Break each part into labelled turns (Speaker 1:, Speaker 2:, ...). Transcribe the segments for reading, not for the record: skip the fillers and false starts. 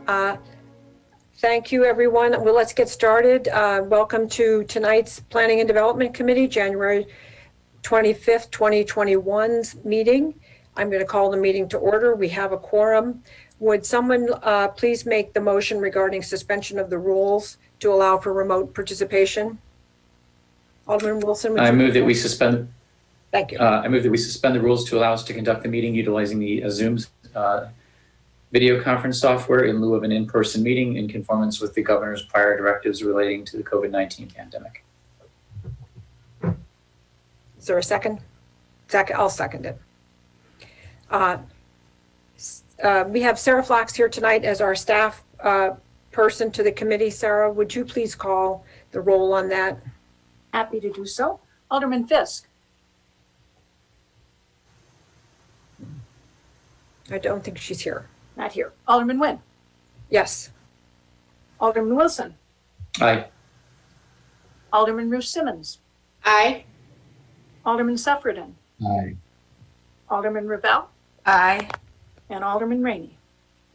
Speaker 1: Uh, Thank you, everyone. Well, let's get started. Welcome to tonight's Planning and Development Committee, January 25th, 2021's meeting. I'm going to call the meeting to order. We have a quorum. Would someone please make the motion regarding suspension of the rules to allow for remote participation? Alderman Wilson,
Speaker 2: I move that we suspend.
Speaker 1: Thank you.
Speaker 2: I move that we suspend the rules to allow us to conduct the meeting utilizing the Zoom's video conference software in lieu of an in-person meeting in conformance with the governor's prior directives relating to the COVID-19 pandemic.
Speaker 1: Is there a second? I'll second it. We have Sarah Flax here tonight as our staff person to the committee. Sarah, would you please call the roll on that?
Speaker 3: Happy to do so. Alderman Fisk.
Speaker 1: I don't think she's here.
Speaker 3: Not here. Alderman Nguyen.
Speaker 1: Yes.
Speaker 3: Alderman Wilson.
Speaker 2: Aye.
Speaker 3: Alderman Ruth Simmons.
Speaker 4: Aye.
Speaker 3: Alderman Suffredin.
Speaker 5: Aye.
Speaker 3: Alderman Ravel.
Speaker 4: Aye.
Speaker 3: And Alderman Rainey.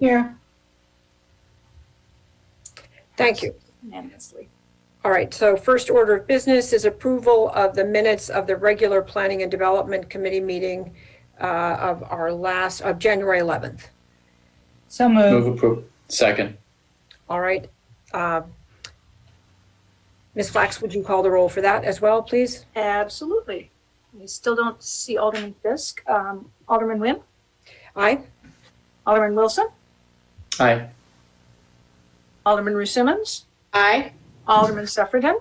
Speaker 4: Here.
Speaker 1: Thank you.
Speaker 3: Unanimously.
Speaker 1: All right, so first order of business is approval of the minutes of the regular Planning and Development Committee meeting of January 11th.
Speaker 4: So moved.
Speaker 2: Move approve. Second.
Speaker 1: All right. Ms. Flax, would you call the roll for that as well, please?
Speaker 3: Absolutely. We still don't see Alderman Fisk. Alderman Nguyen.
Speaker 1: Aye.
Speaker 3: Alderman Wilson.
Speaker 2: Aye.
Speaker 3: Alderman Ruth Simmons.
Speaker 4: Aye.
Speaker 3: Alderman Suffredin.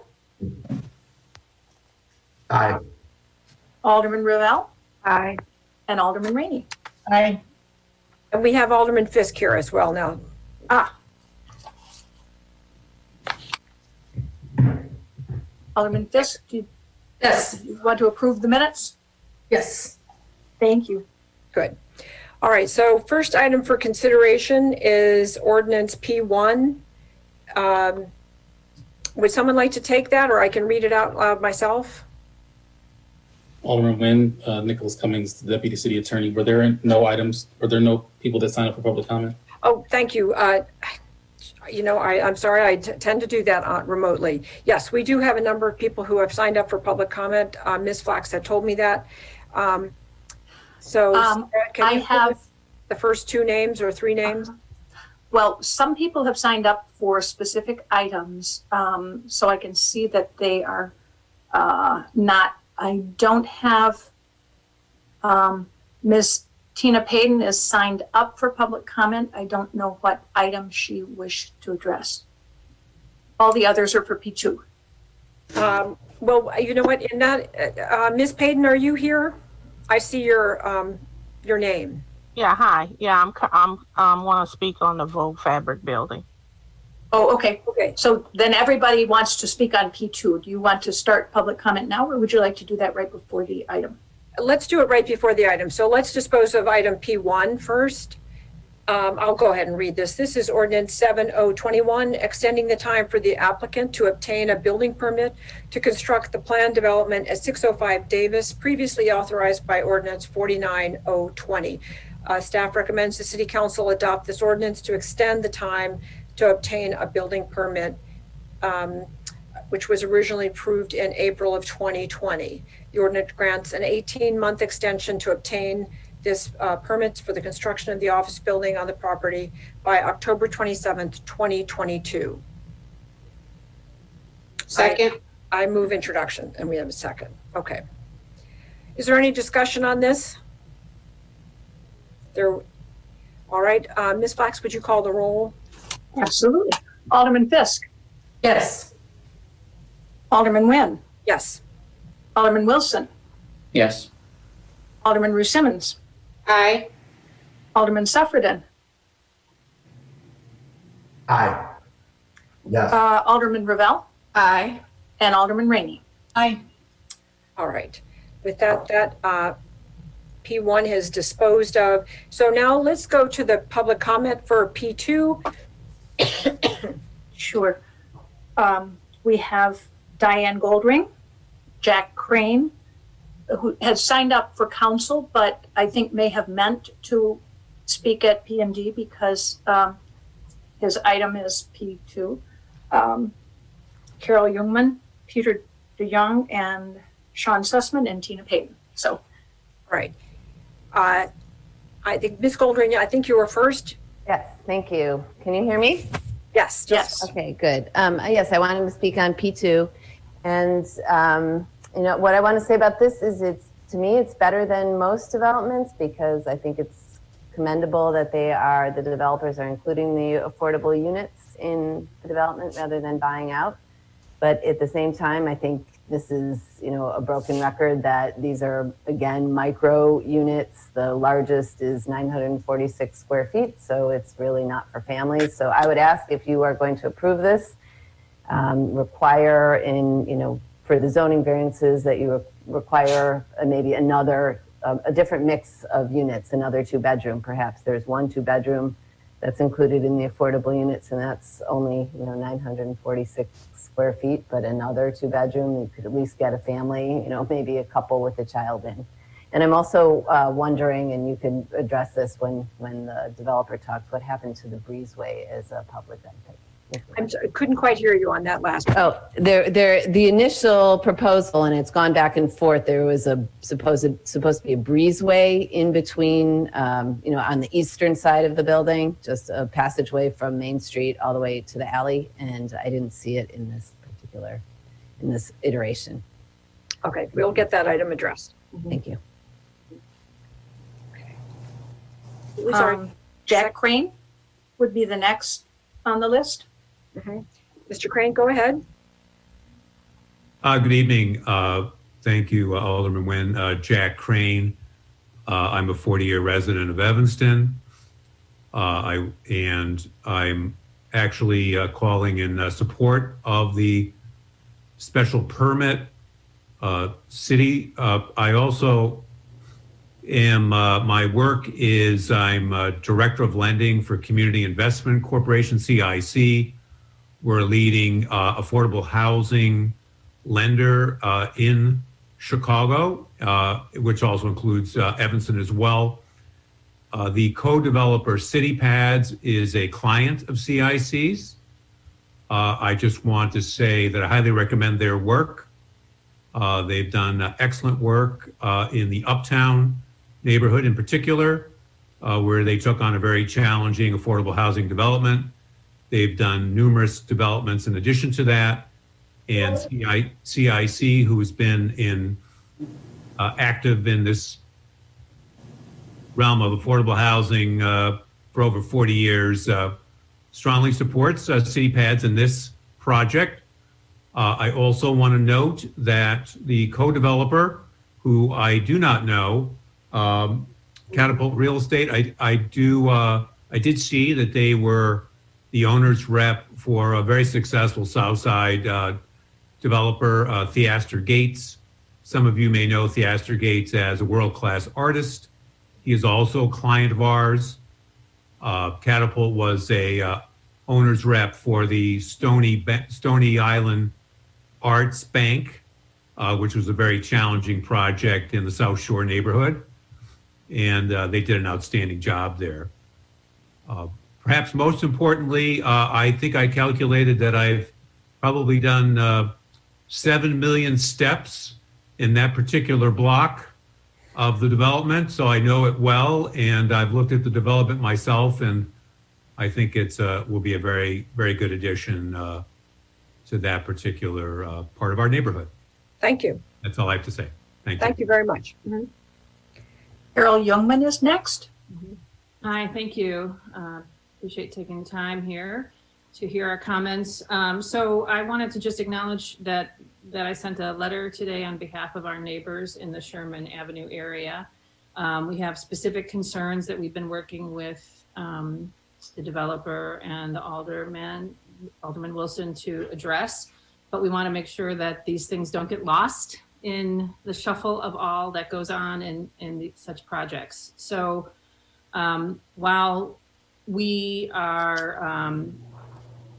Speaker 5: Aye.
Speaker 3: Alderman Ravel.
Speaker 4: Aye.
Speaker 3: And Alderman Rainey.
Speaker 4: Aye.
Speaker 1: And we have Alderman Fisk here as well now.
Speaker 3: Alderman Fisk, do
Speaker 4: Yes.
Speaker 3: you want to approve the minutes?
Speaker 4: Yes.
Speaker 3: Thank you.
Speaker 1: Good. All right, so first item for consideration is ordinance P1. Would someone like to take that, or I can read it out loud myself?
Speaker 6: Alderman Nguyen, Nicholas Cummings, Deputy City Attorney. Were there no people that signed up for public comment?
Speaker 1: Oh, thank you. I'm sorry, I tend to do that remotely. Yes, we do have a number of people who have signed up for public comment. Ms. Flax had told me that. Sarah, can you
Speaker 3: have
Speaker 1: the first two names or three names?
Speaker 3: Well, some people have signed up for specific items, so I can see that they are not. I don't have Ms. Tina Payden is signed up for public comment. I don't know what item she wished to address. All the others are for P2.
Speaker 1: Well, you know what? In that, Ms. Payden, are you here? I see your name.
Speaker 7: Yeah, hi. Yeah, I'm want to speak on the Vogue Fabric Building.
Speaker 3: Oh, okay.
Speaker 1: Okay.
Speaker 3: So then everybody wants to speak on P2. Do you want to start public comment now, or would you like to do that right before the item?
Speaker 1: Let's do it right before the item. So let's dispose of item P1 first. I'll go ahead and read this. This is ordinance 7021, extending the time for the applicant to obtain a building permit to construct the planned development at 605 Davis, previously authorized by ordinance 49020. Staff recommends the City Council adopt this ordinance to extend the time to obtain a building permit, which was originally approved in April of 2020. The ordinance grants an 18-month extension to obtain this permits for the construction of the office building on the property by October 27th, 2022.
Speaker 4: Second.
Speaker 1: I move introduction, and we have a second. Okay. Is there any discussion on this? All right, Ms. Flax, would you call the roll?
Speaker 3: Absolutely. Alderman Fisk.
Speaker 4: Yes.
Speaker 3: Alderman Nguyen.
Speaker 1: Yes.
Speaker 3: Alderman Wilson.
Speaker 2: Yes.
Speaker 3: Alderman Ruth Simmons.
Speaker 4: Aye.
Speaker 3: Alderman Suffredin.
Speaker 5: Aye. Yes.
Speaker 3: Alderman Ravel.
Speaker 4: Aye.
Speaker 3: And Alderman Rainey.
Speaker 4: Aye.
Speaker 1: All right. With that P1 has disposed of. So now let's go to the public comment for P2.
Speaker 3: Sure. We have Diane Goldring, Jack Crane, who has signed up for council, but I think may have meant to speak at PMD because his item is P2. Carol Jungman, Peter DeYoung, and Sean Sussman, and Tina Payton. So,
Speaker 1: All right. I think, Ms. Goldring, I think you were first.
Speaker 8: Yes, thank you. Can you hear me?
Speaker 1: Yes.
Speaker 3: yes.
Speaker 8: Okay, good. Yes, I wanted to speak on P2. And, what I want to say about this is to me, it's better than most developments because I think it's commendable that the developers are including the affordable units in the development rather than buying out. But at the same time, I think this is, a broken record that these are, again, micro units. The largest is 946 square feet, so it's really not for families. So I would ask if you are going to approve this, require for the zoning variances that you require maybe another, a different mix of units, another 2-bedroom perhaps. There's 1 2-bedroom that's included in the affordable units, and that's only 946 square feet, but another 2-bedroom, you could at least get a family, maybe a couple with a child in. And I'm also wondering, and you can address this when the developer talks, what happened to the breezeway as a public benefit?
Speaker 1: I'm sorry, couldn't quite hear you on that last one.
Speaker 8: Oh, the initial proposal, and it's gone back and forth. There was supposed to be a breezeway in between, on the eastern side of the building, just a passageway from Main Street all the way to the alley, and I didn't see it in this iteration.
Speaker 1: Okay, we'll get that item addressed.
Speaker 8: Thank you.
Speaker 1: Who's our-
Speaker 3: Jack Crane would be the next on the list.
Speaker 1: Mr. Crane, go ahead.
Speaker 9: Good evening. Thank you, Alderman Nguyen. Jack Crane. I'm a 40-year resident of Evanston. And I'm actually calling in support of the special permit city. I also am, my work is I'm Director of Lending for Community Investment Corporation, CIC. We're a leading affordable housing lender in Chicago, which also includes Evanston as well. The co-developer CityPads is a client of CIC's. I just want to say that I highly recommend their work. They've done excellent work in the Uptown neighborhood in particular, where they took on a very challenging affordable housing development. They've done numerous developments in addition to that. And CIC, who has been active in this realm of affordable housing for over 40 years, strongly supports CityPads in this project. I also want to note that the co-developer, who I do not know, Catapult Real Estate, I did see that they were the owner's rep for a very successful Southside developer, Theaster Gates. Some of you may know Theaster Gates as a world-class artist. He is also a client of ours. Catapult was a owner's rep for the Stony Island Arts Bank, which was a very challenging project in the South Shore neighborhood. And they did an outstanding job there. Perhaps most importantly, I think I calculated that I've probably done 7 million steps in that particular block of the development. So I know it well, and I've looked at the development myself, and I think it's will be a very, very good addition to that particular part of our neighborhood.
Speaker 1: Thank you.
Speaker 9: That's all I have to say. Thank you.
Speaker 1: Thank you very much.
Speaker 3: Carol Jungman is next.
Speaker 4: Hi, thank you. Appreciate taking the time here to hear our comments. So I wanted to just acknowledge that I sent a letter today on behalf of our neighbors in the Sherman Avenue area. We have specific concerns that we've been working with the developer and the Alderman Wilson to address, but we want to make sure that these things don't get lost in the shuffle of all that goes on in such projects. So while we are,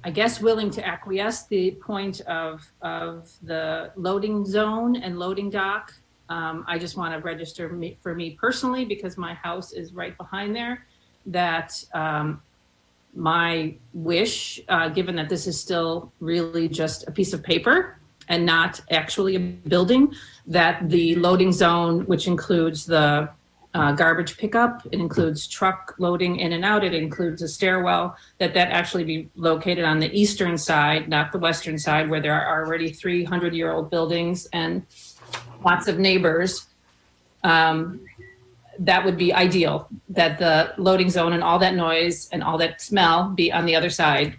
Speaker 4: I guess, willing to acquiesce the point of the loading zone and loading dock, I just want to register for me personally, because my house is right behind there, that my wish, given that this is still really just a piece of paper and not actually a building, that the loading zone, which includes the garbage pickup, it includes truck loading in and out, it includes a stairwell, that actually be located on the eastern side, not the western side, where there are already 300-year-old buildings and lots of neighbors. That would be ideal, that the loading zone and all that noise and all that smell be on the other side.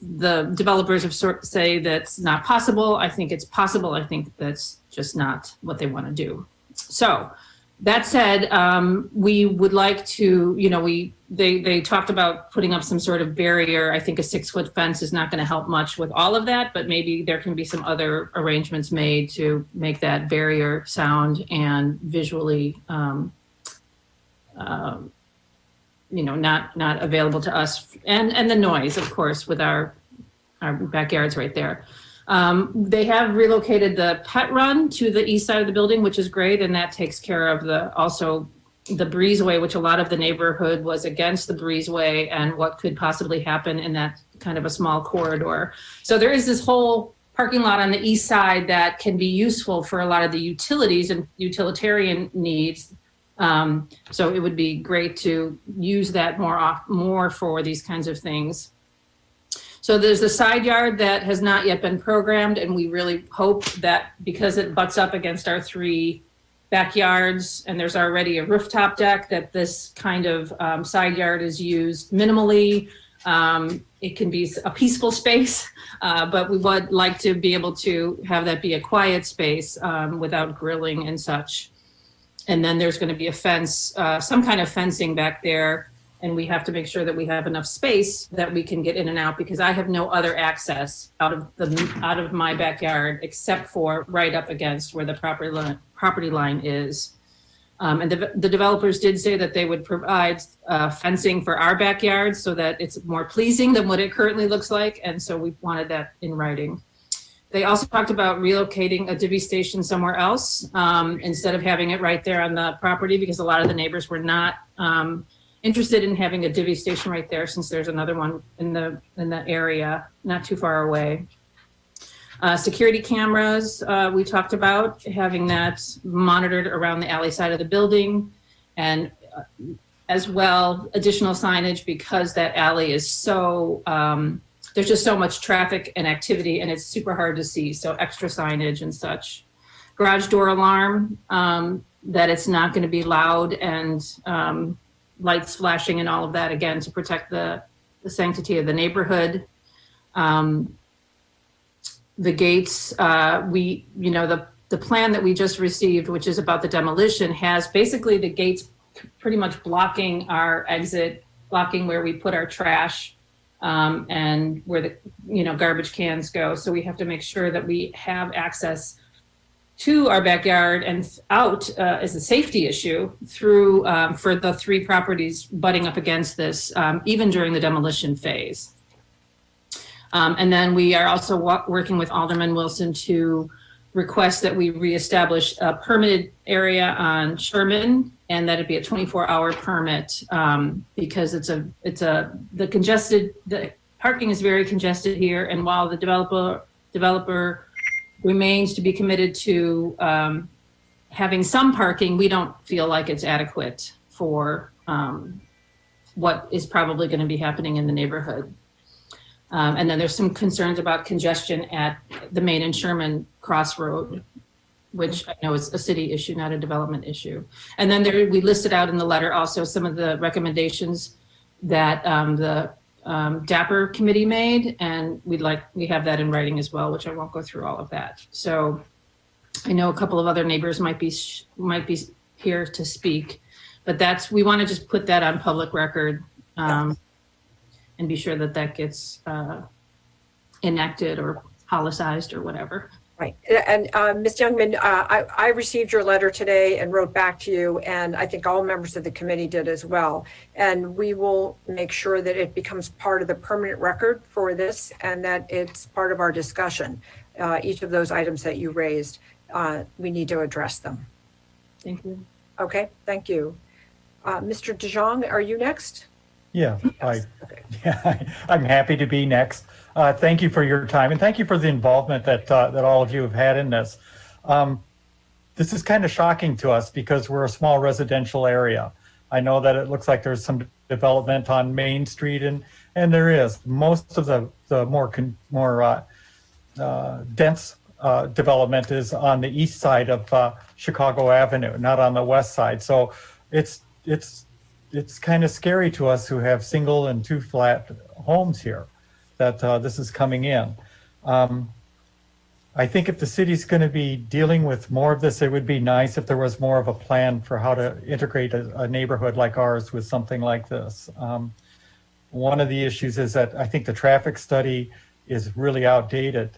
Speaker 4: The developers have say that's not possible. I think it's possible. I think that's just not what they want to do. So that said, we would like to, they talked about putting up some sort of barrier. I think a 6-foot fence is not going to help much with all of that, but maybe there can be some other arrangements made to make that barrier sound and visually, not available to us, and the noise, of course, with our backyards right there. They have relocated the pet run to the east side of the building, which is great, and that takes care of also the breezeway, which a lot of the neighborhood was against the breezeway and what could possibly happen in that kind of a small corridor. So there is this whole parking lot on the east side that can be useful for a lot of the utilities and utilitarian needs. So it would be great to use that more for these kinds of things. So there's a side yard that has not yet been programmed, and we really hope that because it butts up against our 3 backyards and there's already a rooftop deck, that this kind of side yard is used minimally. It can be a peaceful space, but we would like to be able to have that be a quiet space without grilling and such. And then there's going to be a fence, some kind of fencing back there. And we have to make sure that we have enough space that we can get in and out, because I have no other access out of my backyard except for right up against where the property line is. And the developers did say that they would provide fencing for our backyard so that it's more pleasing than what it currently looks like. And so we wanted that in writing. They also talked about relocating a divvy station somewhere else instead of having it right there on the property, because a lot of the neighbors were not interested in having a divvy station right there, since there's another one in the area not too far away. Security cameras, we talked about having that monitored around the alley side of the building, and as well additional signage, because that alley is so, there's just so much traffic and activity and it's super hard to see. So extra signage and such. Garage door alarm, that it's not going to be loud and lights flashing and all of that, again, to protect the sanctity of the neighborhood. The gates, the plan that we just received, which is about the demolition, has basically the gates pretty much blocking our exit, blocking where we put our trash and where the garbage cans go. So we have to make sure that we have access to our backyard and out as a safety issue through for the 3 properties butting up against this, even during the demolition phase. And then we are also working with Alderman Wilson to request that we reestablish a permitted area on Sherman, and that it be a 24-hour permit because the parking is very congested here. And while the developer remains to be committed to having some parking, we don't feel like it's adequate for what is probably going to be happening in the neighborhood. And then there's some concerns about congestion at the Main and Sherman crossroad, which I know is a city issue, not a development issue. And then we listed out in the letter also some of the recommendations that the DAPR committee made, and we have that in writing as well, which I won't go through all of that. So I know a couple of other neighbors might be here to speak, but we want to just put that on public record and be sure that gets enacted or policized or whatever.
Speaker 1: Right. And Ms. Youngman, I received your letter today and wrote back to you, and I think all members of the committee did as well. And we will make sure that it becomes part of the permanent record for this, and that it's part of our discussion. Each of those items that you raised, we need to address them.
Speaker 4: Thank you.
Speaker 1: Okay, thank you. Mr. DeJong, are you next?
Speaker 10: Yeah,
Speaker 1: Yes. Okay.
Speaker 10: I'm happy to be next. Thank you for your time and thank you for the involvement that all of you have had in this. This is kind of shocking to us because we're a small residential area. I know that it looks like there's some development on Main Street, and there is. Most of the more dense development is on the east side of Chicago Avenue, not on the west side. So it's kind of scary to us who have single and two flat homes here that this is coming in. I think if the city's going to be dealing with more of this, it would be nice if there was more of a plan for how to integrate a neighborhood like ours with something like this. One of the issues is that I think the traffic study is really outdated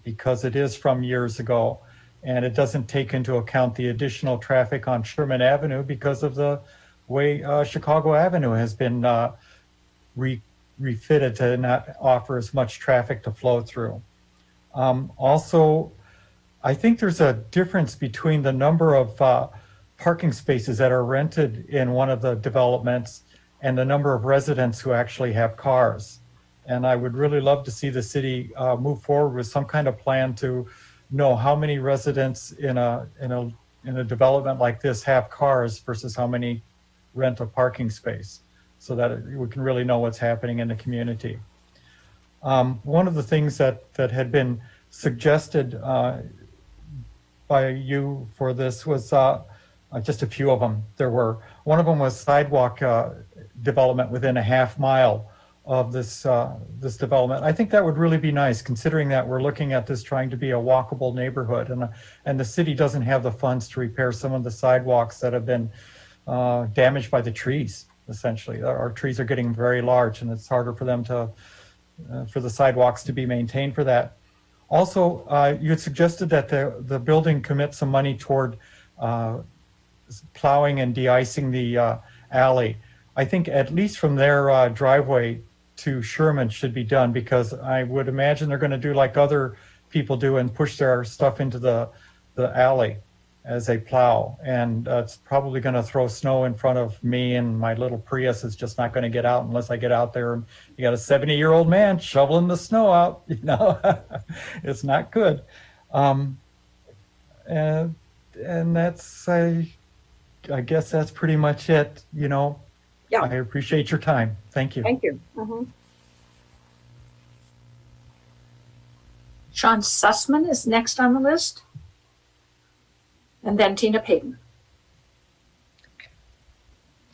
Speaker 10: because it is from years ago, and it doesn't take into account the additional traffic on Sherman Avenue because of the way Chicago Avenue has been refitted to not offer as much traffic to flow through. Also, I think there's a difference between the number of parking spaces that are rented in one of the developments and the number of residents who actually have cars. And I would really love to see the city move forward with some kind of plan to know how many residents in a development like this have cars versus how many rent a parking space, so that we can really know what's happening in the community. One of the things that had been suggested by you for this was just a few of them. One of them was sidewalk development within a half mile of this development. I think that would really be nice, considering that we're looking at this trying to be a walkable neighborhood, and the city doesn't have the funds to repair some of the sidewalks that have been damaged by the trees. Essentially, our trees are getting very large, and it's harder for them for the sidewalks to be maintained for that. Also, you had suggested that the building commit some money toward plowing and de-icing the alley. I think at least from their driveway to Sherman should be done, because I would imagine they're going to do like other people do and push their stuff into the alley as they plow. And it's probably going to throw snow in front of me, and my little Prius is just not going to get out unless I get out there. And you got a 70-year-old man shoveling the snow out, it's not good. And that's, I guess that's pretty much it, Yeah. I appreciate your time. Thank you.
Speaker 1: Thank you. Mm-hmm.
Speaker 3: Sean Sussman is next on the list. And then Tina Payton.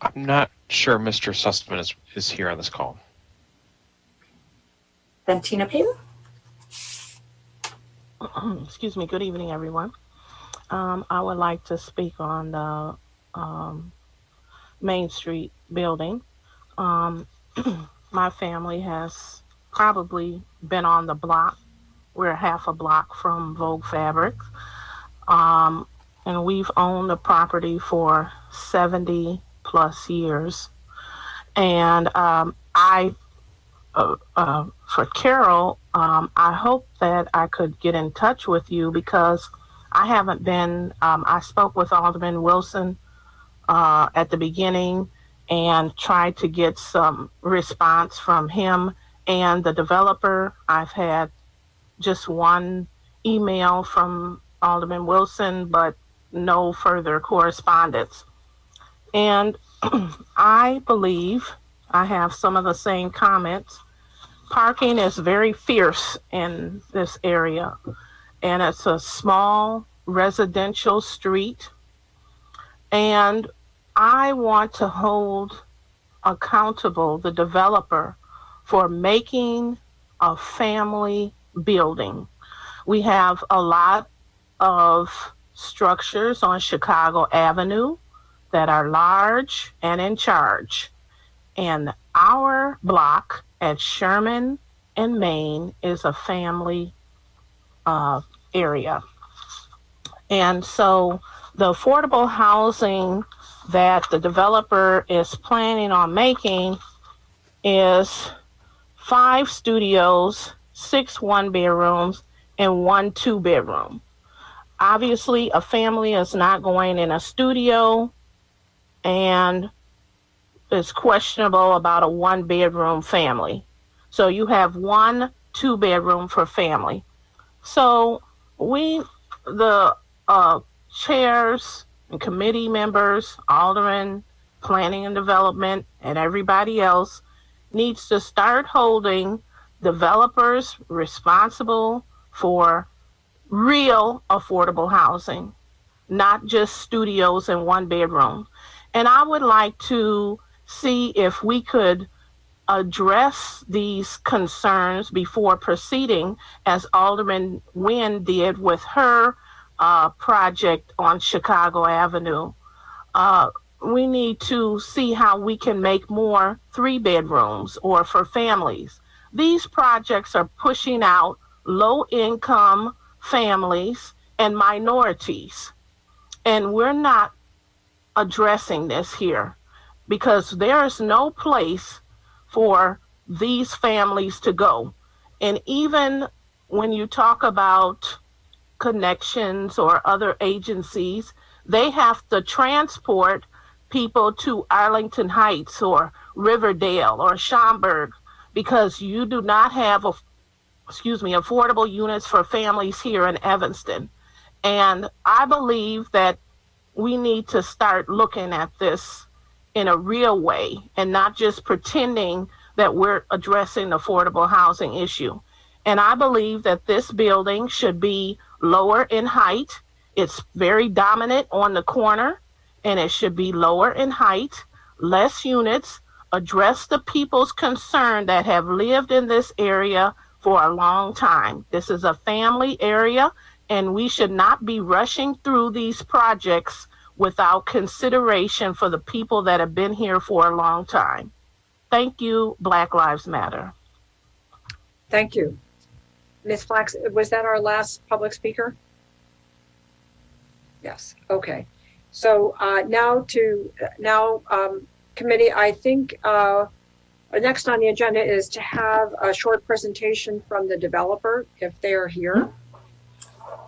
Speaker 11: I'm not sure Mr. Sussman is here on this call.
Speaker 3: Then Tina Payton.
Speaker 7: Excuse me. Good evening, everyone. I would like to speak on the Main Street building. My family has probably been on the block. We're half a block from Vogue Fabrics. And we've owned the property for 70 plus years. And for Carol, I hope that I could get in touch with you, because I haven't been, I spoke with Alderman Wilson at the beginning and tried to get some response from him and the developer. I've had just one email from Alderman Wilson, but no further correspondence. And I believe I have some of the same comments. Parking is very fierce in this area, and it's a small residential street. And I want to hold accountable the developer for making a family building. We have a lot of structures on Chicago Avenue that are large and in charge. And our block at Sherman and Main is a family area. And so the affordable housing that the developer is planning on making is 5 studios, 6 one-bedrooms, and 1 two-bedroom. Obviously, a family is not going in a studio, and is questionable about a 1-bedroom family. So you have 1 2-bedroom for family. So the chairs and committee members, aldermen, planning and development, and everybody else needs to start holding developers responsible for real affordable housing, not just studios and 1-bedroom. And I would like to see if we could address these concerns before proceeding, as Alderman Nguyen did with her project on Chicago Avenue. We need to see how we can make more 3-bedrooms or for families. These projects are pushing out low-income families and minorities, and we're not addressing this here because there is no place for these families to go. And even when you talk about connections or other agencies, they have to transport people to Arlington Heights or Riverdale or Schaumburg because you do not have affordable units for families here in Evanston. And I believe that we need to start looking at this in a real way and not just pretending that we're addressing the affordable housing issue. And I believe that this building should be lower in height. It's very dominant on the corner, and it should be lower in height, less units, address the people's concern that have lived in this area for a long time. This is a family area, and we should not be rushing through these projects without consideration for the people that have been here for a long time. Thank you, Black Lives Matter.
Speaker 1: Thank you. Ms. Flax, was that our last public speaker? Yes, okay. So now committee, I think next on the agenda is to have a short presentation from the developer, if they are here.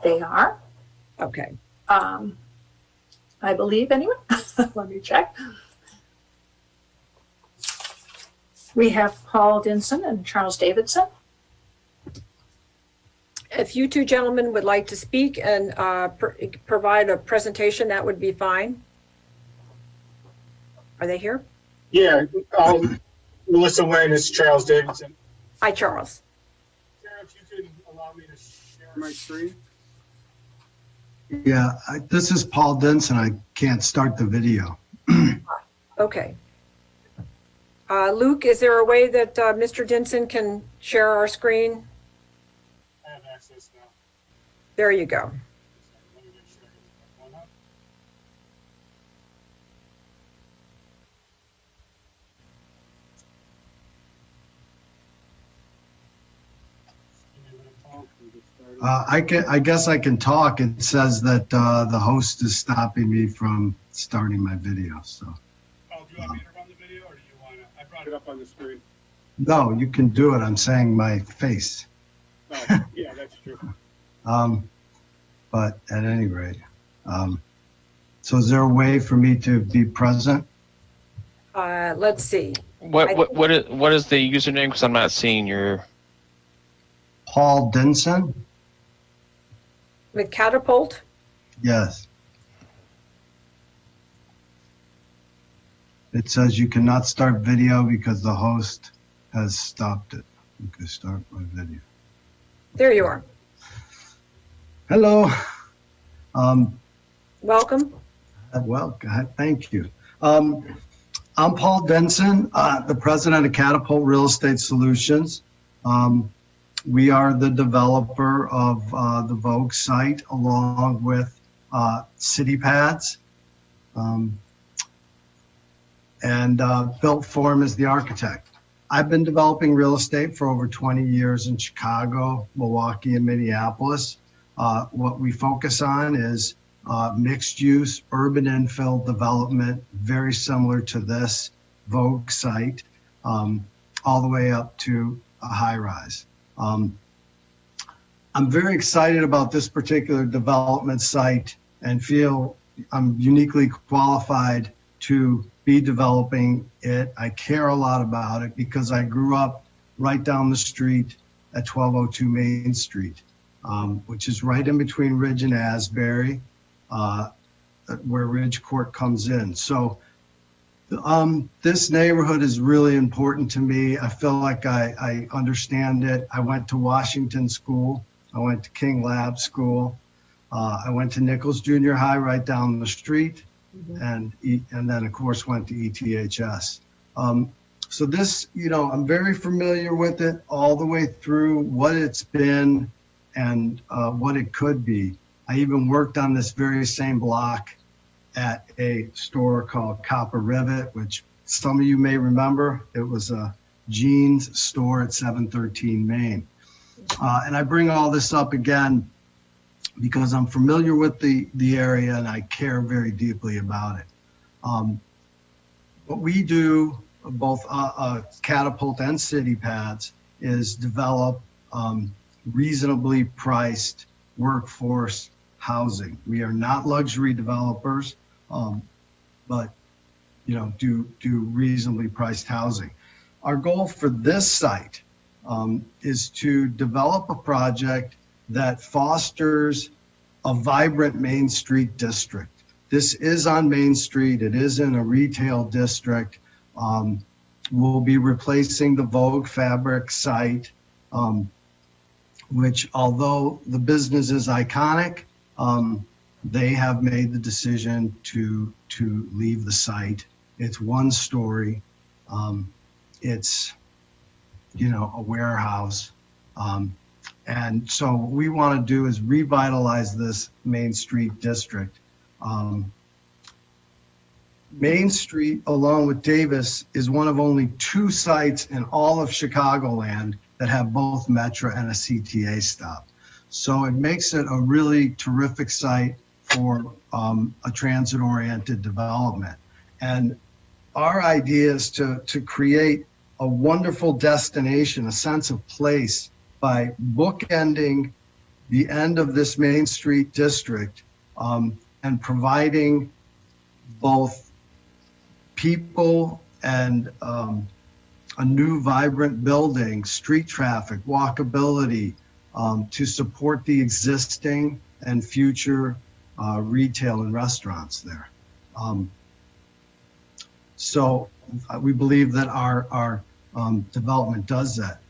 Speaker 3: They are.
Speaker 1: Okay.
Speaker 3: I believe anyway. Let me check. We have Paul Dinson and Charles Davidson.
Speaker 1: If you two gentlemen would like to speak and provide a presentation, that would be fine. Are they here?
Speaker 12: Yeah, Melissa Nguyen is Charles Davidson.
Speaker 1: Hi, Charles.
Speaker 12: Sarah, if you could allow me to share my screen.
Speaker 5: Yeah, this is Paul Denson. I can't start the video.
Speaker 1: Okay. Luke, is there a way that Mr. Dinson can share our screen?
Speaker 12: I have access now.
Speaker 1: There you go.
Speaker 12: Let me make sure I get that one up.
Speaker 5: I guess I can talk. It says that the host is stopping me from starting my video. So.
Speaker 12: Oh, do you want me to run the video, or do you want to? I brought it up on the screen.
Speaker 5: No, you can do it. I'm saying my face.
Speaker 12: Oh, yeah, that's true.
Speaker 5: But at any rate, so is there a way for me to be present?
Speaker 1: Let's see.
Speaker 11: What is the username? Because I'm not seeing your.
Speaker 5: Paul Denson?
Speaker 1: With Catapult?
Speaker 5: Yes. It says you cannot start video because the host has stopped it. You can start my video.
Speaker 1: There you are.
Speaker 5: Hello.
Speaker 1: Welcome.
Speaker 5: Well, thank you. I'm Paul Denson, the president of Catapult Real Estate Solutions. We are the developer of the Vogue site along with CityPads. And Built Form is the architect. I've been developing real estate for over 20 years in Chicago, Milwaukee, and Minneapolis. What we focus on is mixed use, urban infill development, very similar to this Vogue site, all the way up to a high rise. I'm very excited about this particular development site and feel I'm uniquely qualified to be developing it. I care a lot about it because I grew up right down the street at 1202 Main Street, which is right in between Ridge and Asbury, where Ridge Court comes in. So this neighborhood is really important to me. I feel like I understand it. I went to Washington School. I went to King Lab School. I went to Nichols Junior High right down the street, and then of course went to ETHS. So this, I'm very familiar with it all the way through, what it's been and what it could be. I even worked on this very same block at a store called Copper Rivet, which some of you may remember. It was a jeans store at 713 Main. And I bring all this up again because I'm familiar with the area and I care very deeply about it. What we do, both Catapult and City Pads, is develop reasonably priced workforce housing. We are not luxury developers, but do reasonably priced housing. Our goal for this site is to develop a project that fosters a vibrant Main Street district. This is on Main Street. It is in a retail district. We'll be replacing the Vogue Fabric site, which, although the business is iconic, they have made the decision to leave the site. It's one story. It's a warehouse. And so what we want to do is revitalize this Main Street district. Main Street, along with Davis, is one of only 2 sites in all of Chicagoland that have both Metra and a CTA stop. So it makes it a really terrific site for a transit-oriented development. And our idea is to create a wonderful destination, a sense of place, by bookending the end of this Main Street district and providing both people and a new vibrant building, street traffic, walkability, to support the existing and future retail and restaurants there. So we believe that our development does that.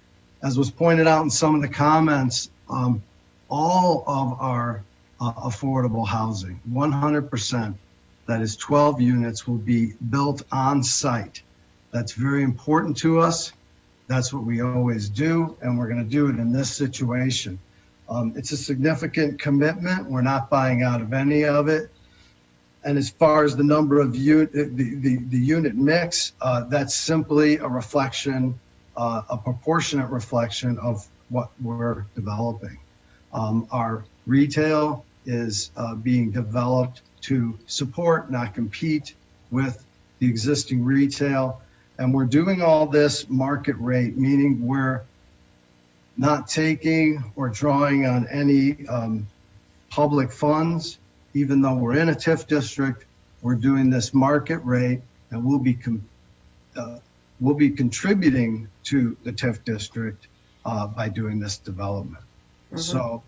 Speaker 5: As was pointed out in some of the comments, all of our affordable housing, 100%, that is 12 units, will be built on site. That's very important to us. That's what we always do, and we're going to do it in this situation. It's a significant commitment. We're not buying out of any of it. And as far as the number of the unit mix, that's simply a reflection, a proportionate reflection of what we're developing. Our retail is being developed to support, not compete with the existing retail. And we're doing all this market rate, meaning we're not taking or drawing on any public funds. Even though we're in a TIF district, we're doing this market rate, and we'll be contributing to the TIF district by doing this development. So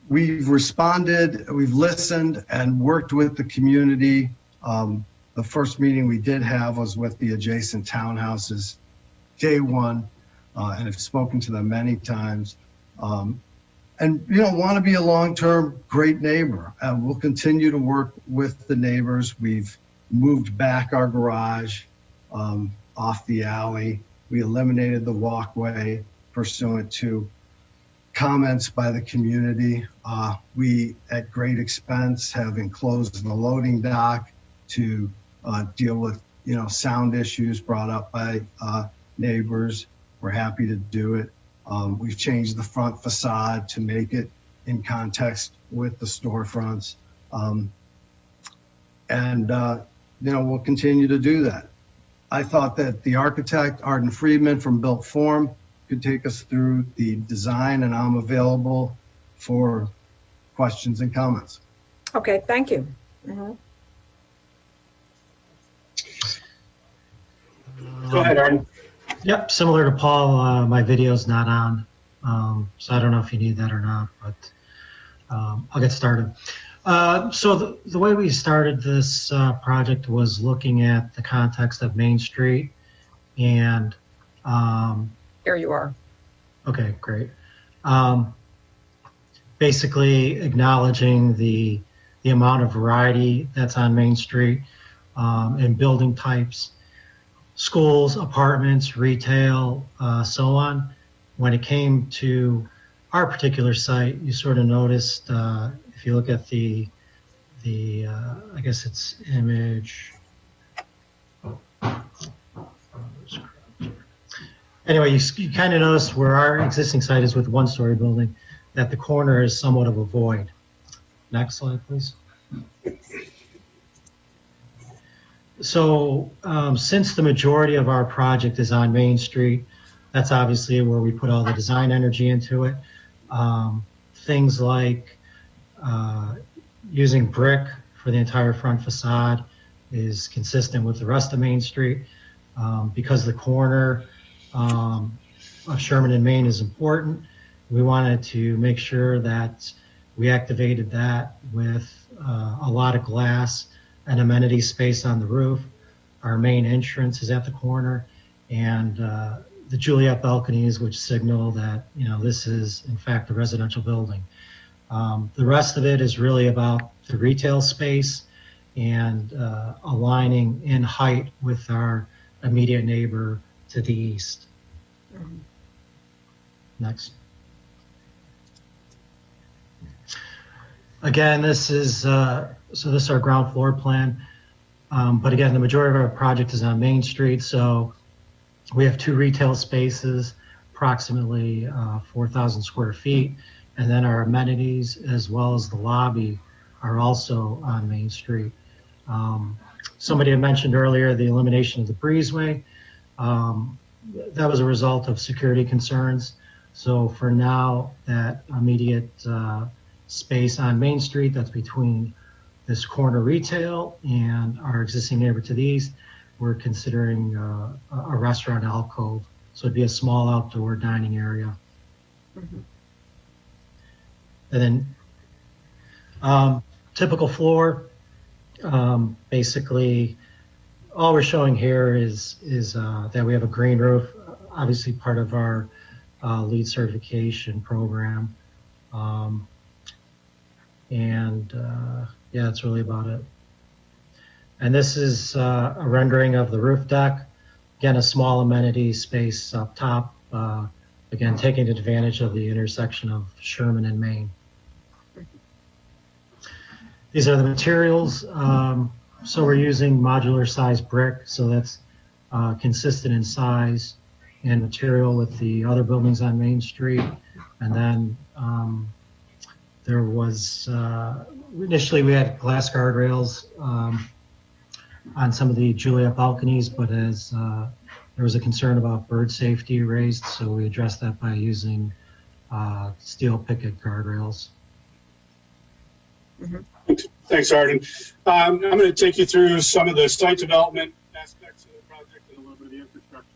Speaker 5: we've responded, we've listened, and worked with the community. The first meeting we did have was with the adjacent townhouses, day one, and have spoken to them many times. And want to be a long-term great neighbor. And we'll continue to work with the neighbors. We've moved back our garage off the alley. We eliminated the walkway pursuant to comments by the community. We, at great expense, have enclosed the loading dock to deal with sound issues brought up by neighbors. We're happy to do it. We've changed the front facade to make it in context with the storefronts. We'll continue to do that. I thought that the architect, Arden Friedman from Built Form, could take us through the design, and I'm available for questions and comments.
Speaker 1: Okay, thank you.
Speaker 12: Go ahead, Arden.
Speaker 13: Yep, similar to Paul, my video's not on, so I don't know if you need that or not, but I'll get started. So the way we started this project was looking at the context of Main Street and
Speaker 1: Here you are.
Speaker 13: okay, great. Basically acknowledging the amount of variety that's on Main Street and building types, schools, apartments, retail, so on. When it came to our particular site, you sort of noticed, if you look at the I guess it's image. Anyway, you kind of notice where our existing site is with one-story building, that the corner is somewhat of a void. Next slide, please. So since the majority of our project is on Main Street, that's obviously where we put all the design energy into it. Things like using brick for the entire front facade is consistent with the rest of Main Street. Because the corner of Sherman and Main is important, we wanted to make sure that we activated that with a lot of glass and amenity space on the roof. Our main entrance is at the corner, and the Juliet balconies, which signal that, you know, this is in fact a residential building. The rest of it is really about the retail space and aligning in height with our immediate neighbor to the east. Mm-hmm. Next. Again, this is this is our ground floor plan. But again, the majority of our project is on Main Street, so we have 2 retail spaces, approximately 4,000 square feet, and then our amenities as well as the lobby are also on Main Street. Somebody had mentioned earlier the elimination of the breezeway. That was a result of security concerns. So for now, that immediate space on Main Street that's between this corner retail and our existing neighbor to the east, we're considering a restaurant alcove. So it'd be a small outdoor dining area. Mm-hmm. And then typical floor, basically all we're showing here is that we have a green roof, obviously part of our LEED certification program. Yeah, that's really about it. And this is a rendering of the roof deck. Again, a small amenity space up top. Again, taking advantage of the intersection of Sherman and Main. These are the materials. So we're using modular size brick, so that's consistent in size and material with the other buildings on Main Street. And then there was, initially we had glass guardrails on some of the Juliet balconies, but as there was a concern about bird safety raised, so we addressed that by using steel picket guardrails.
Speaker 12: Mm-hmm. Thanks, Arden. I'm going to take you through some of the site development aspects of the project and a little bit of the infrastructure.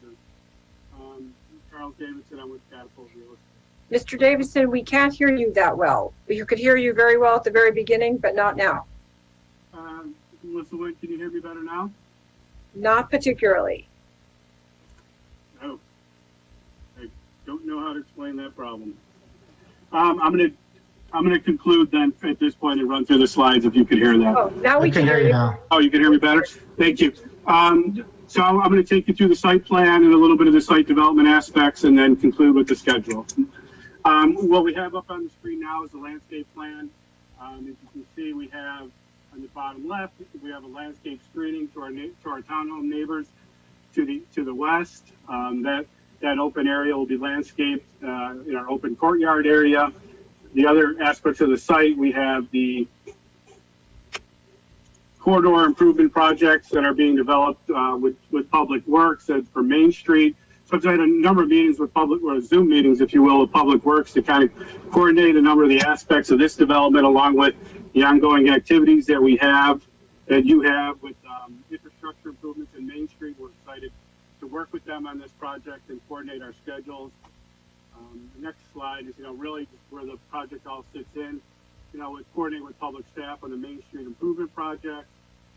Speaker 12: Charles Davidson, I'm with Catapult Real Estate.
Speaker 1: Mr. Davidson, we can't hear you that well. We could hear you very well at the very beginning, but not now.
Speaker 12: Melissa Wood, can you hear me better now?
Speaker 1: Not particularly.
Speaker 12: Oh, I don't know how to explain that problem. I'm going to conclude then at this point and run through the slides if you could hear that.
Speaker 1: Oh, now we can hear you.
Speaker 13: Now.
Speaker 12: Oh, you can hear me better? Thank you. So I'm going to take you through the site plan and a little bit of the site development aspects and then conclude with the schedule. What we have up on the screen now is the landscape plan. As you can see, we have on the bottom left, we have a landscape screening to our townhome neighbors to the west. That open area will be landscaped in our open courtyard area. The other aspects of the site, we have the corridor improvement projects that are being developed with Public Works for Main Street. So I've had a number of meetings with Zoom meetings, if you will, with Public Works to kind of coordinate a number of the aspects of this development along with the ongoing activities that we have, that you have with infrastructure improvements in Main Street. We're excited to work with them on this project and coordinate our schedules. The next slide is, really just where the project all sits in. With coordinating with public staff on the Main Street Improvement Project.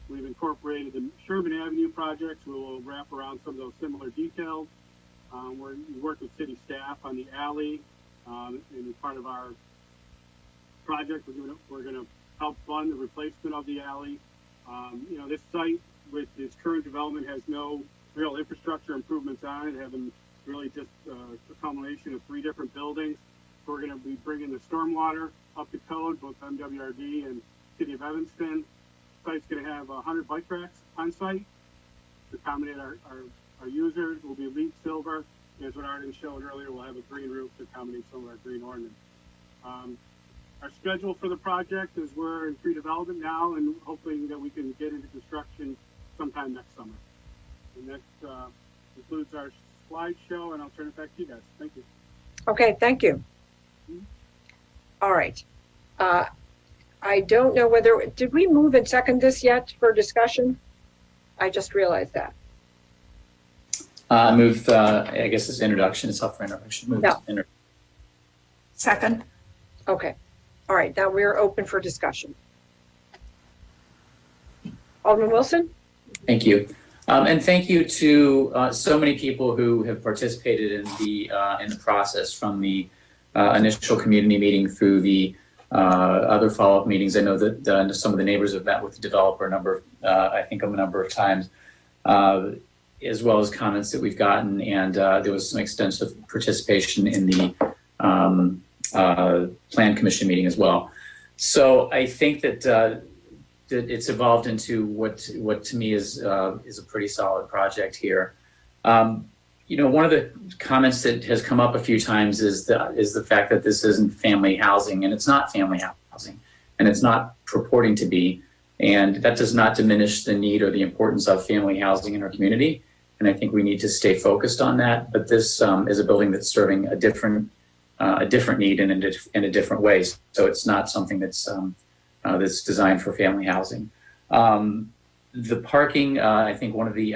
Speaker 12: We've incorporated the Sherman Avenue projects. We will wrap around some of those similar details. We work with city staff on the alley, and as part of our project, we're going to help fund the replacement of the alley. This site with its current development has no real infrastructure improvements on it, having really just a combination of 3 different buildings. So we're going to be bringing the stormwater up to code, both MWRD and City of Evanston. The site's going to have 100 bike racks on site to accommodate our users. Will be LEED silver. As what Arden showed earlier, we'll have a green roof to accommodate some of our green ordinance. Our schedule for the project is we're in pre-development now and hoping that we can get into construction sometime next summer. And that concludes our slideshow, and I'll turn it back to you guys. Thank you.
Speaker 1: Okay, thank you. All right. I don't know whether, did we move and second this yet for discussion? I just realized that.
Speaker 2: Move, I guess it's introduction, it's up for introduction. Move
Speaker 1: No.
Speaker 14: Second.
Speaker 1: Okay. All right, now we're open for discussion. Alderman Wilson?
Speaker 2: Thank you. And thank you to so many people who have participated in the process, from the initial community meeting through the other follow-up meetings. I know that some of the neighbors have met with the developer a number of times, as well as comments that we've gotten. And there was some extensive participation in the Plan Commission meeting as well. So I think that it's evolved into what to me is a pretty solid project here. One of the comments that has come up a few times is the fact that this isn't family housing, and it's not family housing, and it's not purporting to be. And that does not diminish the need or the importance of family housing in our community. And I think we need to stay focused on that. But this is a building that's serving a different need in a different way. So it's not something that's designed for family housing. The parking, I think one of the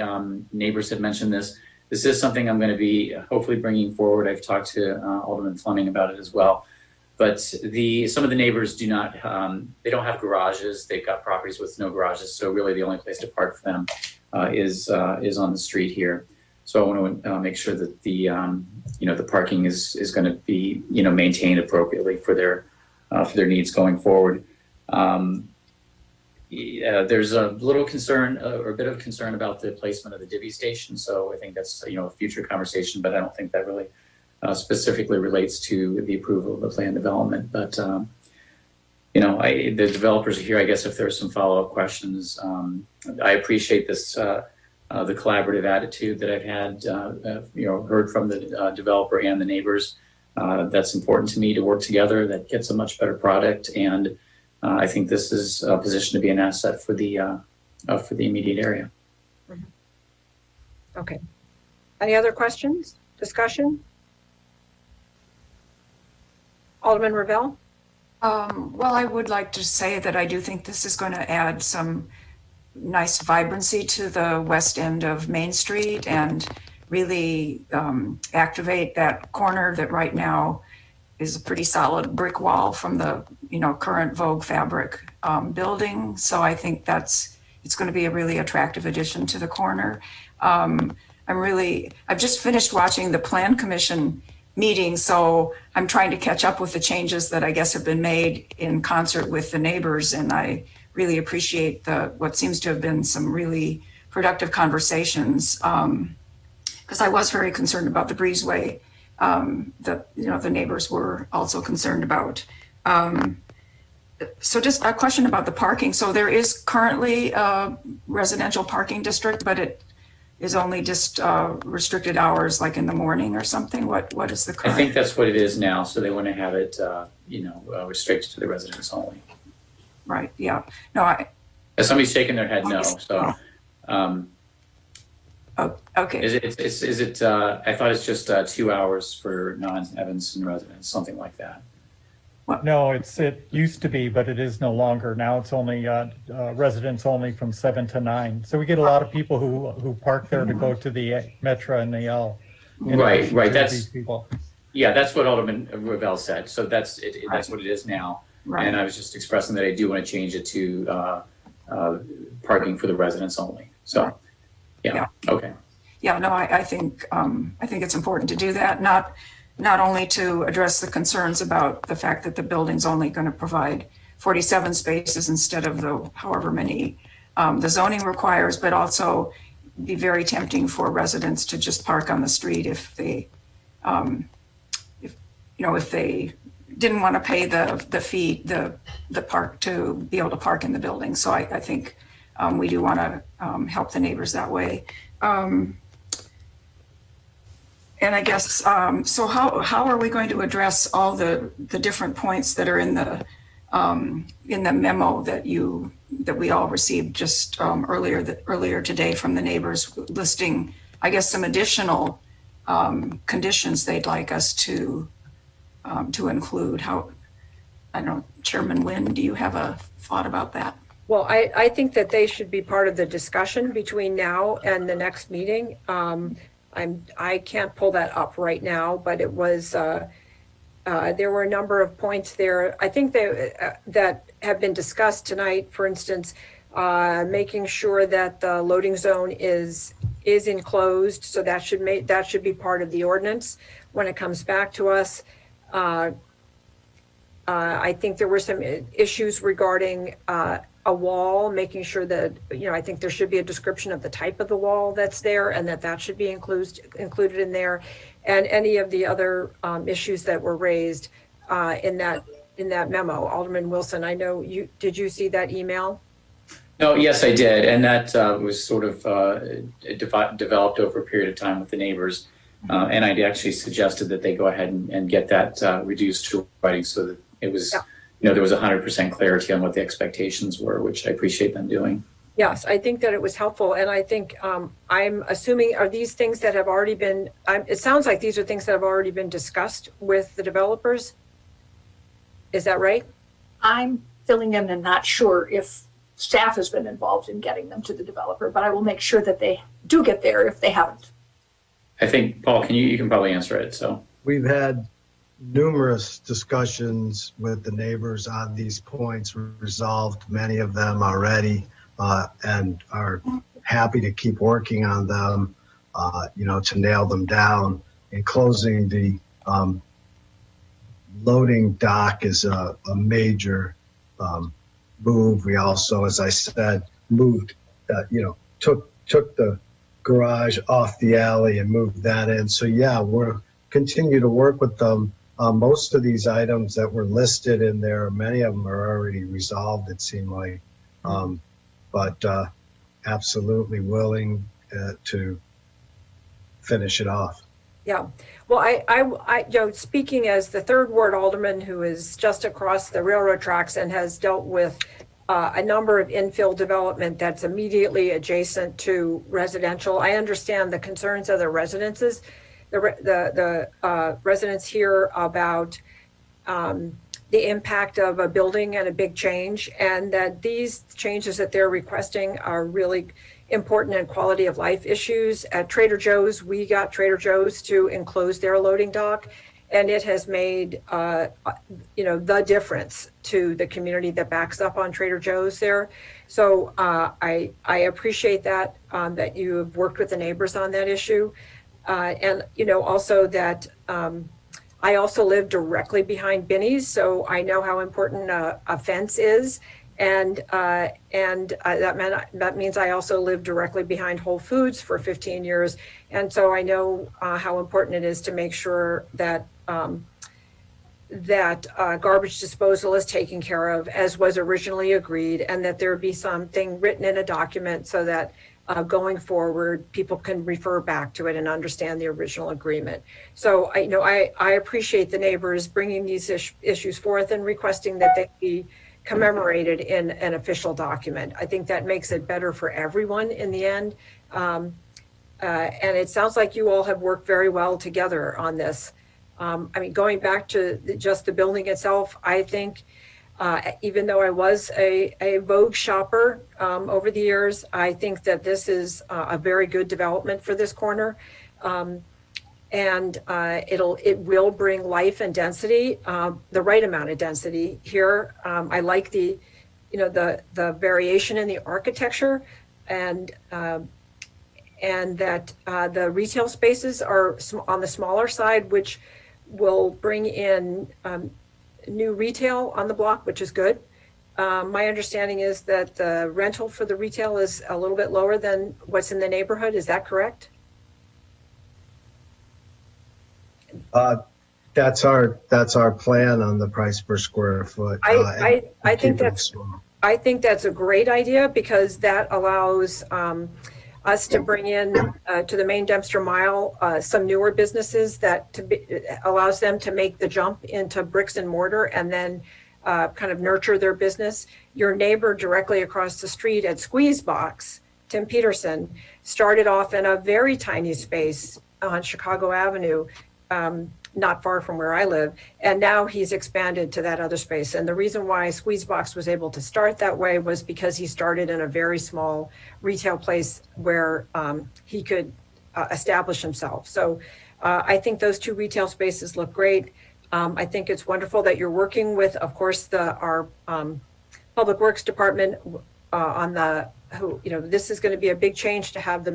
Speaker 2: neighbors had mentioned this. This is something I'm going to be hopefully bringing forward. I've talked to Alderman Fleming about it as well. But some of the neighbors do not, they don't have garages. They've got properties with no garages. So really the only place to park for them is on the street here. So I want to make sure that the parking is going to be maintained appropriately for their needs going forward. There's a little concern or a bit of concern about the placement of the divvy station. So I think that's a future conversation, but I don't think that really specifically relates to the approval of the plan development. But the developers are here. I guess if there's some follow-up questions, I appreciate this. The collaborative attitude that I've had, heard from the developer and the neighbors. That's important to me, to work together. That gets a much better product, and I think this is a position to be an asset for the immediate area.
Speaker 1: Okay. Any other questions? Discussion? Alderman Ravel?
Speaker 14: Well, I would like to say that I do think this is going to add some nice vibrancy to the west end of Main Street and really activate that corner that right now is a pretty solid brick wall from the current Vogue Fabric building. So I think it's going to be a really attractive addition to the corner. I've just finished watching the Plan Commission meeting, so I'm trying to catch up with the changes that I guess have been made in concert with the neighbors, and I really appreciate what seems to have been some really productive conversations, because I was very concerned about the breezeway that the neighbors were also concerned about. So just a question about the parking. So there is currently a residential parking district, but it is only just restricted hours, like in the morning or something. What is the current?
Speaker 2: I think that's what it is now. So they want to have it, restricted to the residents only.
Speaker 14: Right. Yeah. No.
Speaker 2: Somebody's shaking their head no. So.
Speaker 14: Okay.
Speaker 2: Is it? I thought it's just 2 hours for non-Evanston residents, something like that.
Speaker 10: No, it used to be, but it is no longer. Now it's only residents only from 7 to 9. So we get a lot of people who park there to go to the Metro and the L.
Speaker 2: Right.
Speaker 10: These
Speaker 2: That's
Speaker 10: people.
Speaker 2: Yeah, that's what Alderman Ravel said. So that's what it is now.
Speaker 14: Right.
Speaker 2: And I was just expressing that I do want to change it to parking for the residents only. So, yeah. Okay.
Speaker 14: Yeah, no, I think it's important to do that, not only to address the concerns about the fact that the building's only going to provide 47 spaces instead of the however many the zoning requires, but also be very tempting for residents to just park on the street if they if they didn't want to pay the fee, the park to be able to park in the building. So I think we do want to help the neighbors that way. And I guess, so how are we going to address all the different points that are in the memo that we all received just earlier today from the neighbors, listing, I guess, some additional conditions they'd like us to include? How, I don't know, Chairman Nguyen, do you have a thought about that?
Speaker 1: Well, I think that they should be part of the discussion between now and the next meeting. I can't pull that up right now, but it was, there were a number of points there. I think that have been discussed tonight. For instance, making sure that the loading zone is enclosed. So that should be part of the ordinance when it comes back to us. I think there were some issues regarding a wall, making sure that, I think there should be a description of the type of the wall that's there and that should be included in there. And any of the other issues that were raised in that memo. Alderman Wilson, I know did you see that email?
Speaker 2: No, yes, I did. And that was sort of developed over a period of time with the neighbors. And I actually suggested that they go ahead and get that reduced to writing so that it was, there was 100% clarity on what the expectations were, which I appreciate them doing.
Speaker 1: Yes, I think that it was helpful. And I think I'm assuming, are these things that have already been, it sounds like these are things that have already been discussed with the developers. Is that right?
Speaker 3: I'm filling in and not sure if staff has been involved in getting them to the developer, but I will make sure that they do get there if they haven't.
Speaker 2: I think, Paul, you can probably answer it. So
Speaker 5: We've had numerous discussions with the neighbors on these points. We've resolved many of them already and are happy to keep working on them, to nail them down. In closing, the loading dock is a major move. We also, as I said, moved, took the garage off the alley and moved that in. So yeah, we'll continue to work with them. Most of these items that were listed in there, many of them are already resolved, it seemed like, but absolutely willing to finish it off.
Speaker 1: Yeah. Well, I speaking as the third ward alderman who is just across the railroad tracks and has dealt with a number of infill development that's immediately adjacent to residential, I understand the concerns of the residences. The residents here about the impact of a building and a big change, and that these changes that they're requesting are really important and quality of life issues. At Trader Joe's, we got Trader Joe's to enclose their loading dock, and it has made the difference to the community that backs up on Trader Joe's there. So I appreciate that that you have worked with the neighbors on that issue. And also that I also live directly behind Binny's, so I know how important a fence is, and that means I also live directly behind Whole Foods for 15 years, and so I know how important it is to make sure that garbage disposal is taken care of as was originally agreed, and that there be something written in a document so that going forward, people can refer back to it and understand the original agreement. So I appreciate the neighbors bringing these issues forth and requesting that they be commemorated in an official document. I think that makes it better for everyone in the end. And it sounds like you all have worked very well together on this. I mean, going back to just the building itself, I think even though I was a Vogue shopper over the years, I think that this is a very good development for this corner. And it will bring life and density, the right amount of density here. I like the variation in the architecture, and that the retail spaces are on the smaller side, which will bring in new retail on the block, which is good. My understanding is that the rental for the retail is a little bit lower than what's in the neighborhood. Is that correct?
Speaker 5: That's our plan on the price per square foot.
Speaker 1: I think
Speaker 5: keep it
Speaker 1: that's
Speaker 5: small.
Speaker 1: I think that's a great idea, because that allows us to bring in to the main Dempster Mile some newer businesses that allows them to make the jump into bricks and mortar and then kind of nurture their business. Your neighbor directly across the street at Squeeze Box, Tim Peterson, started off in a very tiny space on Chicago Avenue, not far from where I live. And now he's expanded to that other space. And the reason why Squeezebox was able to start that way was because he started in a very small retail place where he could establish himself. So I think those two retail spaces look great. I think it's wonderful that you're working with, of course, our Public Works Department on this is going to be a big change to have the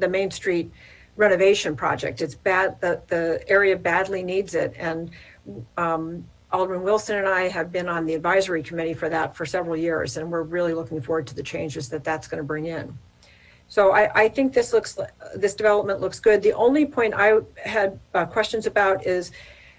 Speaker 1: Main Street renovation project. It's bad, the area badly needs it. And Alderman Wilson and I have been on the advisory committee for that for several years, and we're really looking forward to the changes that's going to bring in. So I think this development looks good. The only point I had questions about is,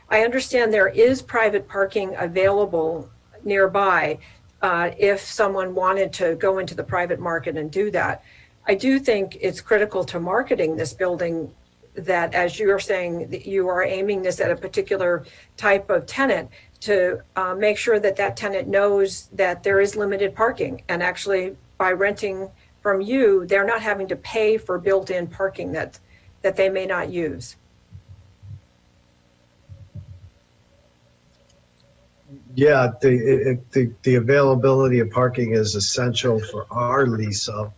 Speaker 1: I understand there is private parking available nearby if someone wanted to go into the private market and do that. I do think it's critical to marketing this building that, as you're saying, that you are aiming this at a particular type of tenant, to make sure that that tenant knows that there is limited parking. And actually, by renting from you, they're not having to pay for built-in parking that they may not use.
Speaker 5: Yeah, the availability of parking is essential for our lease up.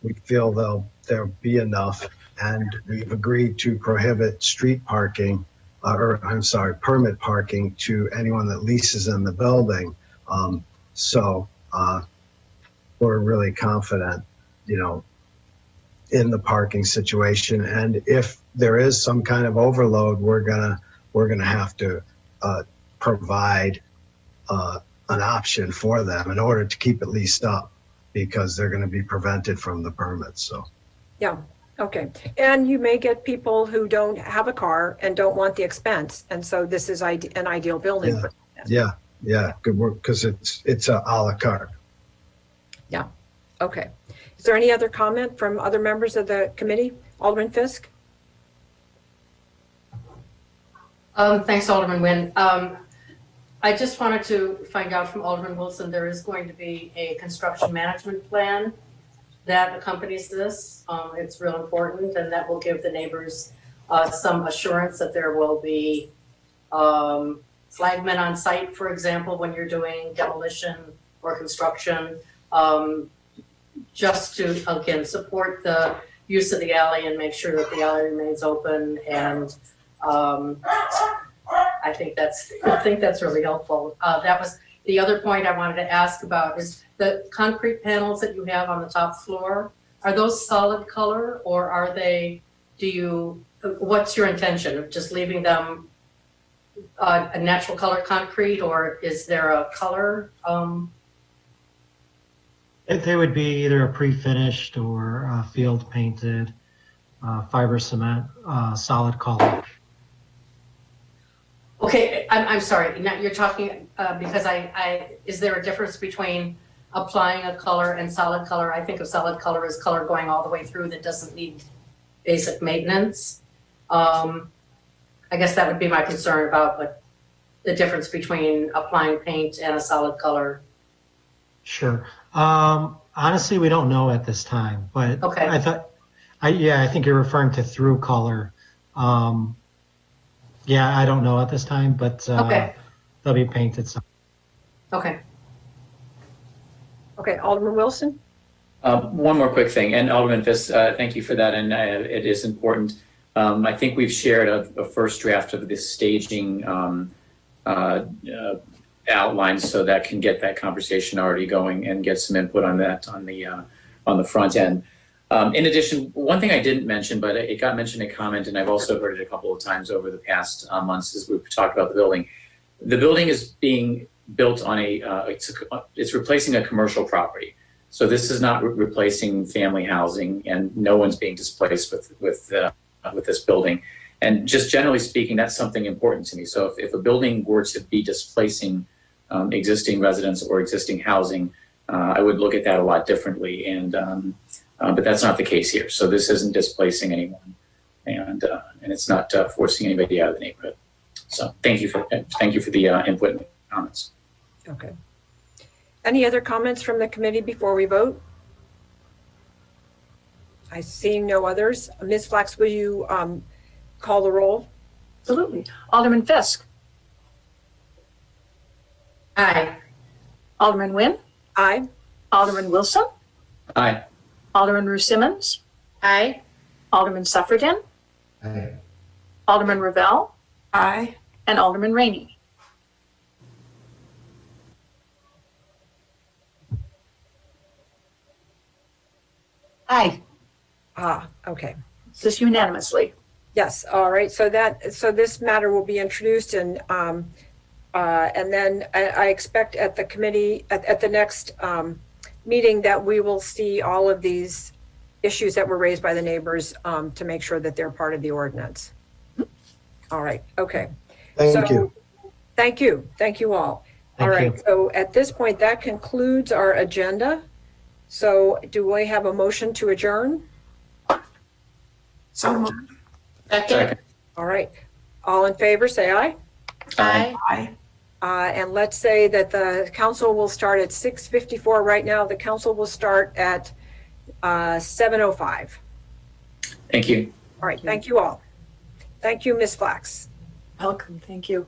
Speaker 5: We feel there'll be enough, and we've agreed to prohibit street parking, permit parking to anyone that leases in the building. So we're really confident, in the parking situation. And if there is some kind of overload, we're gonna have to provide an option for them in order to keep it leased up, because they're going to be prevented from the permits. So, yeah, okay. And you may get people who don't have a car and don't want the expense, and so this is an ideal building for them. Yeah, good work, because it's a la carte. Yeah, okay. Is there any other comment from other members of the committee? Alderman Fisk?
Speaker 15: Thanks, Alderman Nguyen. I just wanted to find out from Alderman Wilson, there is going to be a construction management plan that accompanies this. It's real important, and that will give the neighbors some assurance that there will be flagmen on site, for example, when you're doing demolition or construction, just to, again, support the use of the alley and make sure that the alley remains open. And I think that's really helpful. That was the other point I wanted to ask about, is the concrete panels that you have on the top floor. Are those solid color, or are they? What's your intention of just leaving them a natural color concrete, or is there a color?
Speaker 13: They would be either a pre-finished or field painted fiber cement, solid color.
Speaker 15: Okay, I'm sorry. Now you're talking because is there a difference between applying a color and solid color? I think of solid color as color going all the way through that doesn't need basic maintenance. I guess that would be my concern about the difference between applying paint and a solid color.
Speaker 13: Sure. Honestly, we don't know at this time, but okay. I think you're referring to through color. Yeah, I don't know at this time, but
Speaker 15: Okay.
Speaker 13: they'll be painted.
Speaker 15: Okay.
Speaker 1: Okay, Alderman Wilson?
Speaker 2: One more quick thing, and Alderman Fisk, thank you for that, and it is important. I think we've shared a first draft of this staging outline, so that can get that conversation already going and get some input on that on the front end. In addition, one thing I didn't mention, but it got mentioned in comment, and I've also heard it a couple of times over the past months as we've talked about the building. The building is being built on it's replacing a commercial property. So this is not replacing family housing, and no one's being displaced with this building. And just generally speaking, that's something important to me. So if a building were to be displacing existing residents or existing housing, I would look at that a lot differently. And but that's not the case here. So this isn't displacing anyone, and it's not forcing anybody out of the neighborhood. So thank you for the input and comments.
Speaker 1: Okay. Any other comments from the committee before we vote? I see no others. Ms. Flax, will you call the roll?
Speaker 3: Absolutely. Alderman Fisk.
Speaker 15: Aye.
Speaker 3: Alderman Nguyen.
Speaker 1: Aye.
Speaker 3: Alderman Wilson.
Speaker 2: Aye.
Speaker 3: Alderman Rue Simmons.
Speaker 15: Aye.
Speaker 3: Alderman Suffredin.
Speaker 13: Aye.
Speaker 3: Alderman Ravel.
Speaker 14: Aye.
Speaker 3: And Alderman Rainey.
Speaker 15: Aye.
Speaker 1: Okay.
Speaker 3: This unanimously.
Speaker 1: Yes, all right. So this matter will be introduced and then I expect at the committee, at the next meeting that we will see all of these issues that were raised by the neighbors to make sure that they're part of the ordinance. All right, okay.
Speaker 5: Thank you.
Speaker 1: Thank you. Thank you all. All
Speaker 13: Thank
Speaker 1: right,
Speaker 13: you.
Speaker 1: so at this point, that concludes our agenda. So do we have a motion to adjourn?
Speaker 14: So moved.
Speaker 15: Second.
Speaker 1: All right, all in favor, say aye.
Speaker 15: Aye.
Speaker 14: Aye.
Speaker 1: And let's say that the council will start at 6:54 right now. The council will start at 7:05.
Speaker 2: Thank you.
Speaker 1: All right, thank you all. Thank you, Ms. Flax.
Speaker 3: Welcome. Thank you.